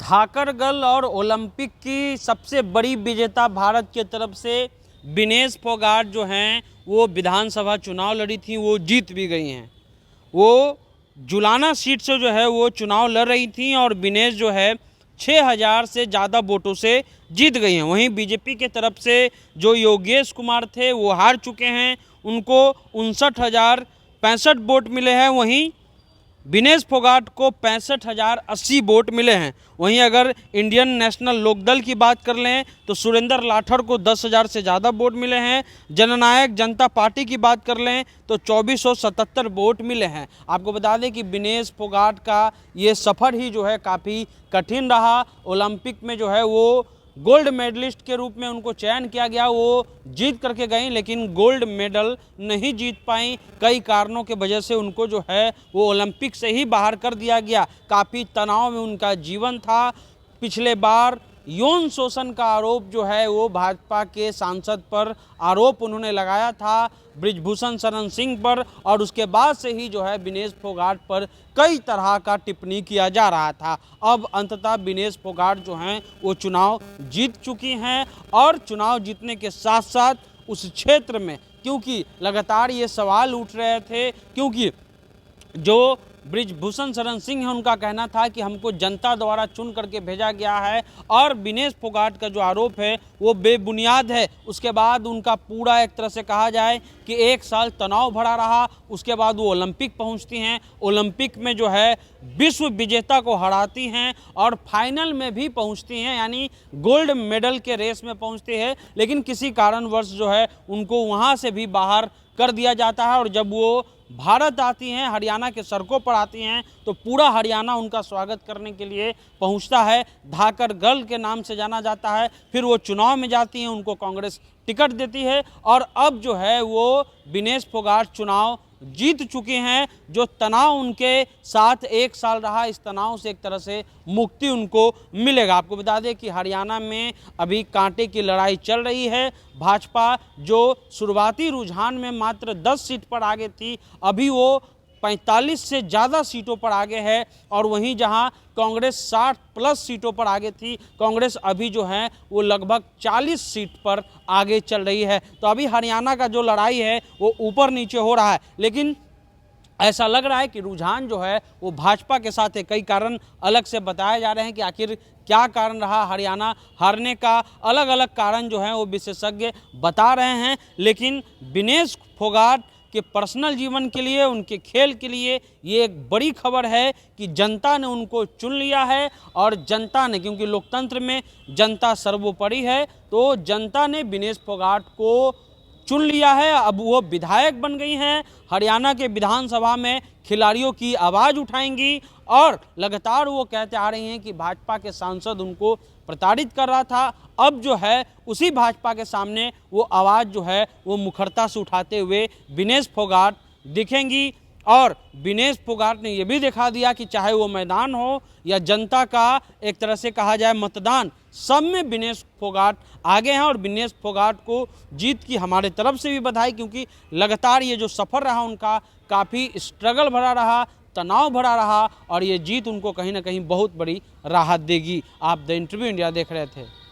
धाकड़गल और ओलंपिक की सबसे बड़ी विजेता भारत की तरफ से विनेश फोगाट जो हैं वो विधानसभा चुनाव लड़ी थी, वो जीत भी गई हैं। वो जुलाना सीट से जो है वो चुनाव लड़ रही थी और विनेश जो है 6000 से ज़्यादा वोटों से जीत गई हैं। वहीं बीजेपी के तरफ से जो योगेश कुमार थे वो हार चुके हैं, उनको 59,065 वोट मिले हैं। वहीं विनेश फोगाट को 65,080 वोट मिले हैं। वहीं अगर इंडियन नेशनल लोकदल की बात कर लें तो सुरेंद्र लाठर को 10,000 से ज़्यादा वोट मिले हैं। जननायक जनता पार्टी की बात कर लें तो 2477 वोट मिले हैं। आपको बता दें कि विनेश फोगाट का ये सफ़र ही जो है काफ़ी कठिन रहा। ओलंपिक में जो है वो गोल्ड मेडलिस्ट के रूप में उनको चयन किया गया, वो जीत करके गई, लेकिन गोल्ड मेडल नहीं जीत पाई। कई कारणों के वजह से उनको जो है वो ओलंपिक से ही बाहर कर दिया गया। काफ़ी तनाव में उनका जीवन था। पिछले बार यौन शोषण का आरोप जो है वो भाजपा के सांसद पर आरोप उन्होंने लगाया था, बृजभूषण शरण सिंह पर, और उसके बाद से ही जो है विनेश फोगाट पर कई तरह का टिप्पणी किया जा रहा था। अब अंततः विनेश फोगाट जो हैं वो चुनाव जीत चुकी हैं और चुनाव जीतने के साथ साथ उस क्षेत्र में, क्योंकि लगातार ये सवाल उठ रहे थे, क्योंकि जो बृजभूषण शरण सिंह है उनका कहना था कि हमको जनता द्वारा चुन करके भेजा गया है और विनेश फोगाट का जो आरोप है वो बेबुनियाद है। उसके बाद उनका पूरा एक तरह से कहा जाए कि 1 साल तनाव भरा रहा। उसके बाद वो ओलंपिक पहुंचती हैं, ओलंपिक में जो है विश्व विजेता को हराती हैं और फाइनल में भी पहुंचती हैं, यानी गोल्ड मेडल के रेस में पहुंचती है। लेकिन किसी कारणवश जो है उनको वहाँ से भी बाहर कर दिया जाता है और जब वो भारत आती हैं, हरियाणा के सड़कों पर आती हैं, तो पूरा हरियाणा उनका स्वागत करने के लिए पहुंचता है। धाकड़गल के नाम से जाना जाता है। फिर वो चुनाव में जाती हैं, उनको कांग्रेस टिकट देती है और अब जो है वो विनेश फोगाट चुनाव जीत चुके हैं। जो तनाव उनके साथ 1 साल रहा, इस तनाव से एक तरह से मुक्ति उनको मिलेगा। आपको बता दें कि हरियाणा में अभी कांटे की लड़ाई चल रही है। भाजपा जो शुरुआती रुझान में मात्र 10 सीट पर आगे थी, अभी वो 45 से ज़्यादा सीटों पर आगे है। और वहीं जहां कांग्रेस 60 प्लस सीटों पर आगे थी, कांग्रेस अभी जो है वो लगभग 40 सीट पर आगे चल रही है। तो अभी हरियाणा का जो लड़ाई है वो ऊपर नीचे हो रहा है, लेकिन ऐसा लग रहा है कि रुझान जो है वो भाजपा के साथ है। कई कारण अलग से बताए जा रहे हैं कि आखिर क्या कारण रहा हरियाणा हारने का। अलग अलग कारण जो हैं वो विशेषज्ञ बता रहे हैं, लेकिन विनेश फोगाट के पर्सनल जीवन के लिए, उनके खेल के लिए ये एक बड़ी खबर है कि जनता ने उनको चुन लिया है। और जनता ने, क्योंकि लोकतंत्र में जनता सर्वोपरि है, तो जनता ने विनेश फोगाट को चुन लिया है। अब वो विधायक बन गई हैं, हरियाणा के विधानसभा में खिलाड़ियों की आवाज़ उठाएंगी और लगातार वो कहते आ रही हैं कि भाजपा के सांसद उनको प्रताड़ित कर रहा था। अब जो है उसी भाजपा के सामने वो आवाज़ जो है वो मुखरता से उठाते हुए विनेश फोगाट दिखेंगी। और विनेश फोगाट ने ये भी दिखा दिया कि चाहे वो मैदान हो या जनता का एक तरह से कहा जाए मतदान, सब में विनेश फोगाट आगे हैं। और विनेश फोगाट को जीत की हमारे तरफ से भी बधाई, क्योंकि लगातार ये जो सफ़र रहा उनका काफ़ी स्ट्रगल भरा रहा, तनाव भरा रहा, और ये जीत उनको कहीं ना कहीं बहुत बड़ी राहत देगी। आप द इंटरव्यू इंडिया देख रहे थे।